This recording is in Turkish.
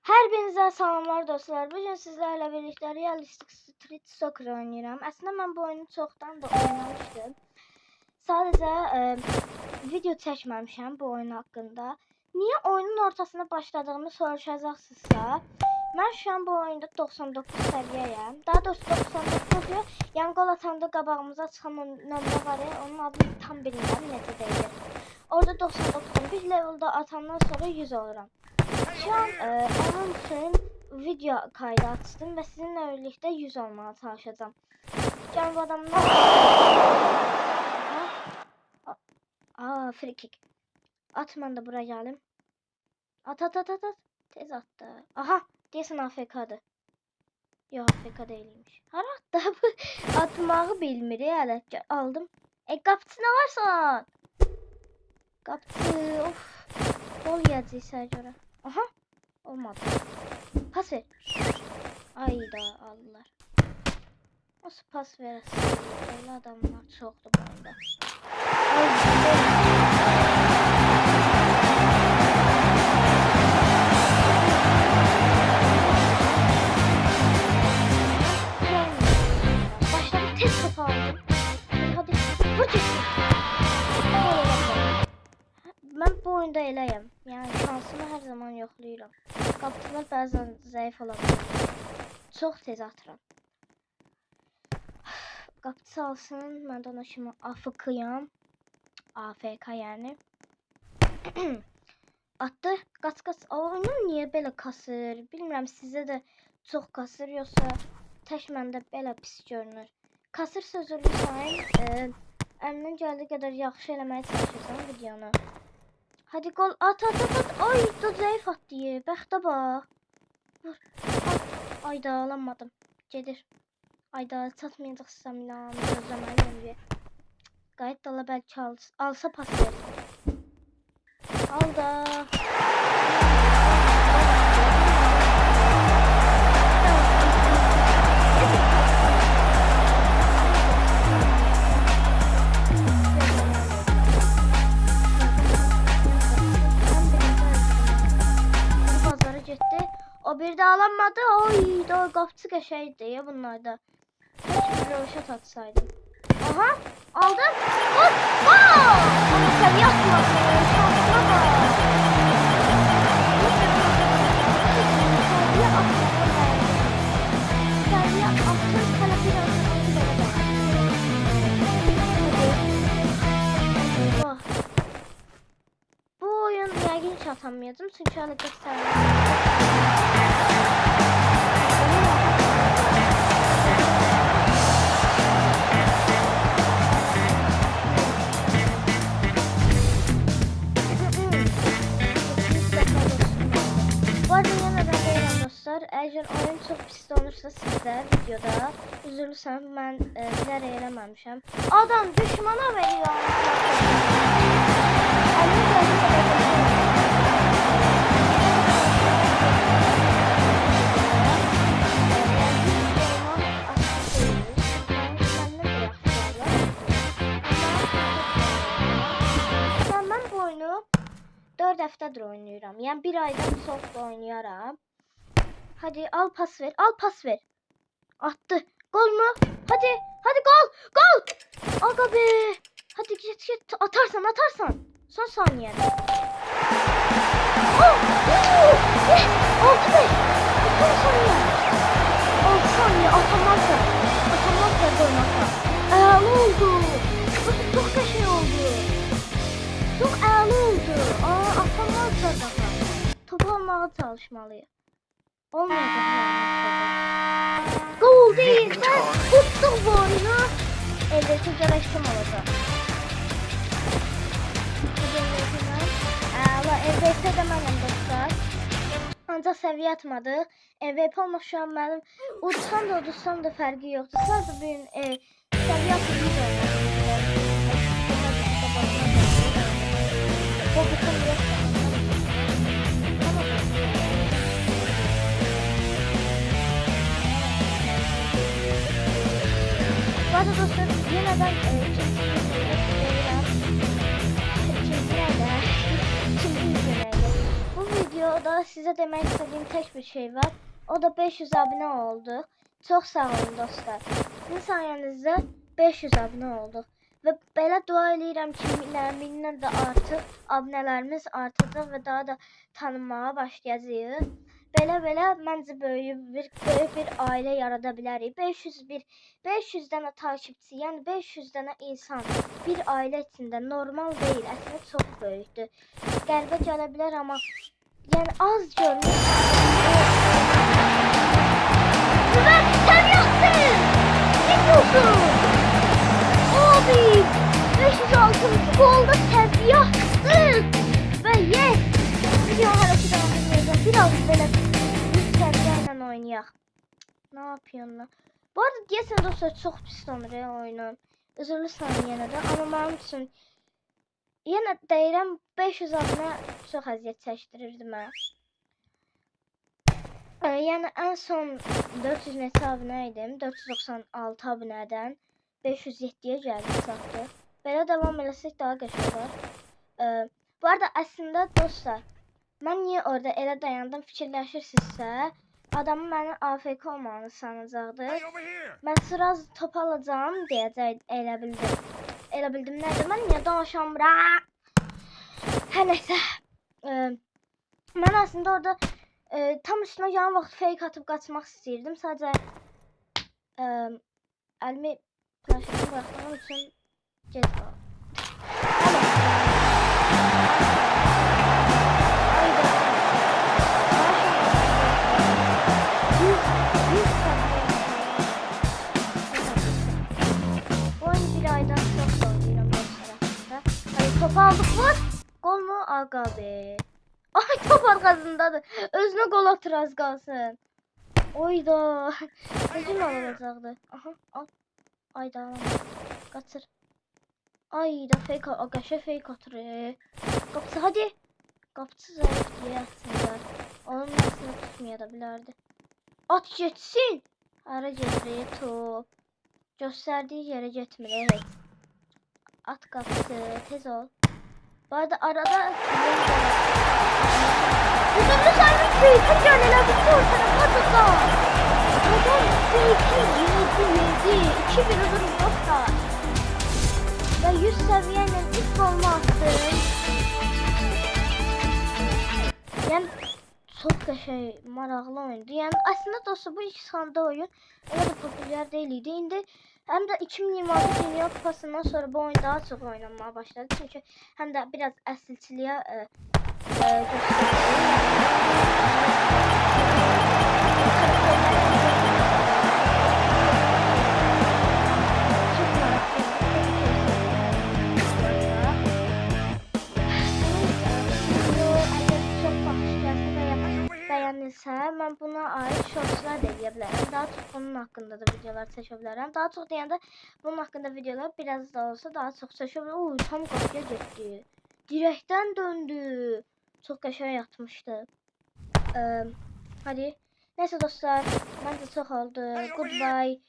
Hər birinizə salamlar dostlar. Bugün sizlərlə birlikdə Realistic Street Soccer oynayıram. Əslində mən bu oyunu çoxdan da oynamışdım. Sadəcə video çəkməmişəm bu oyun haqqında. Niyə oyunun ortasına başladığımı soruşacaqsınızsa, mən şu an bu oyunda 99 səviyyəyəm. Daha doğrusu 99 yox. Yəni gol atanda qabağımıza çıxan nömrə var ya, onun adını tam bilmirəm necə deyilir. Orada 99 bir leveldə atandan sonra 100 oluram. Şu an onun için video kaydı açtım ve sizinle birlikte 100 olmaya çalışacağım. Can bu adamlar... Free kick. Atman da buraya gelim. At. Tez attı. Aha, deyəsən AFK'dır. Yok, AFK değilmiş. Har attı bu. Atmağı bilmir ya. Aldım. Qapısı ne varsa. Qapısı. Of. Gol yiyəcəksə görə. Aha. Olmadı. Pas ver. Ayda Allah. Nasıl pas verəsin? Böyle adamlar çoxdur bu oyunda. Başladı tez topu aldım. Hadi vur çıksın. Ben bu oyunda eləyəm. Yəni şansımı hər zaman yoxlayıram. Qapıçılar bəzən zəif olabilir. Çox tez atıram. Qapıçı alsın, mən də ona kimi AFK-yam. AFK yəni. Atdı. Qaç. Oyunum niyə belə kasır? Bilmirəm sizə də çox kasır, yoxsa tək məndə belə pis görünür. Kasır sözürlü sayın. Əlimdən gəldiyi qədər yaxşı eləməyə çalışırsam videonu. Hadi gol at. Ay da zayıf attı. Bəxtə bax. Vur. Ayda alamadım. Gedir. Ayda çatmayacaq stamina. Gözləməliyim. Qayıt dala bəlkə alsa pas versin. Al da. O bir de alamadı. Oy da qapçı qəşəydi ya bunlarda. Keşke bir röşat atsaydım. Aha aldım. Gol! Ama sen yapmadın. Şansına bak. Seviye attın. Hala bir an bu oyun yəqin ki atamayacağım. Çünkü hala göstərməyəcəm. Eğer oyun çok pis olursa sizler videoda üzülürsen ben bilərək eləməmişəm. Adam düşmana veriyor. Ben bu oyunu 4 həftədir oynayıram. Yəni bir aydan çox oynayaram. Hadi al pas ver. Attı. Gol mu? Hadi gol. Aga be. Hadi git. Atarsan. Son saniyede. Oh! 6 be. Son saniye. 6 saniye atamazsa gol atar. Oldu. Çok qəşəng oldu. Çok oldu. Atamazsa daha. Topu almağa çalışmalıyım. Olmayacak yani. Gol değil. Ben tuttum bu oyunu. Evet, güzelleştim olacak. MVP de benim dostlar. Ancak seviye atmadı. MVP olmak şu an benim uçsam da fərqi yoktu. Sadece bir seviye atmadı. Bu arada dostlar yeniden bu video videoda size demek istediğim tek bir şey var. O da 500 abone oldu. Çok sağ olun dostlar. Sizin sayenizde 500 abone olduk. Ve belə dua edirəm ki, minlə də artıq abunələrimiz artacaq və daha da tanınmağa başlayacağıq. Belə məncə böyük bir ailə yarada bilərik. 500 dənə takipçi, yəni 500 dənə insan bir ailə içində normal deyil. Əslində çox böyükdür. Qəlbə gələ bilər, amma yəni az görünür. Süper, sen yaptın! Ne diyorsun? Abi, 506. golda sen yaptın! Ve yes! Video hareket edemeyeceğim. Biraz böyle yükseltlerle oynayaq. Ne yapıyorsun lan? Bu arada diyesen dostlar çok pis tanır oyunu. Üzülürsən yenə də, amma mənim üçün yenə deyirəm 500 abunə çox əziyyət çəkdirirdi mənə. Yəni en son 400 neçə abunə idim. 496 abunədən 507-yə gəldi çatdı. Belə davam eləsək daha qəşəng olar. Bu arada əslində dostlar, mən niyə orada elə dayandım fikirləşirsinizsə, adamın mənim AFK olmağını sanacaqdı. Mən sıraz top alacağım deyəcək, elə bildim. Elə bildim nədir? Mən niyə danışamıram? Hər nəysə. Mən aslında orada tam üstüme yan vaxt fake atıp kaçmak istəyirdim. Sadəcə əlimi planşetə buraxdığım üçün gec qaldım. Bu oyunu bir aydan çox oynayıram dostlar aslında. Hadi topu aldık vur. Gol mu? Aga be. Ay top arkasındadır. Özünə gol atır az qalsın. Oyda. Özüm alınacaqdı. Aha al. Ayda alamadım. Qaçır. Ayda fake agaşa fake atır. Qapısı hadi. Qapısı zayıf diye aslında. Onun aslında tutmaya da bilərdi. At getsin. Hara gedir top. Göstərdiyi yerə getmir heç. At qapısı tez ol. Bu arada arada üzümlü saymış fake'e gönülebildi ortada katıda. Neden fake'i yedi. 2-1 durum yoksa. Ve 100 seviyeyle ilk golünü attım. Yani çok da maraqlı oyundu. Yani aslında dostlar bu iki sanda oyun öyle de popüler değildi. İndi hem de 2026 Dünya Kupasından sonra bu oyun daha çok oynanmaya başladı. Çünkü hem de biraz əsilçiliyə beğenilsə, mən buna ait shortslar da edə bilərəm. Daha çox bunun haqqında da videolar çəkə bilərəm. Daha çox deyəndə bunun haqqında videolar biraz da olsa daha çox çəkə bilərəm. Uy, tam qapıya getdi. Direkdən döndü. Çox qəşəng yatmışdı. Hadi. Neyse dostlar, məncə çox oldu. Goodbye.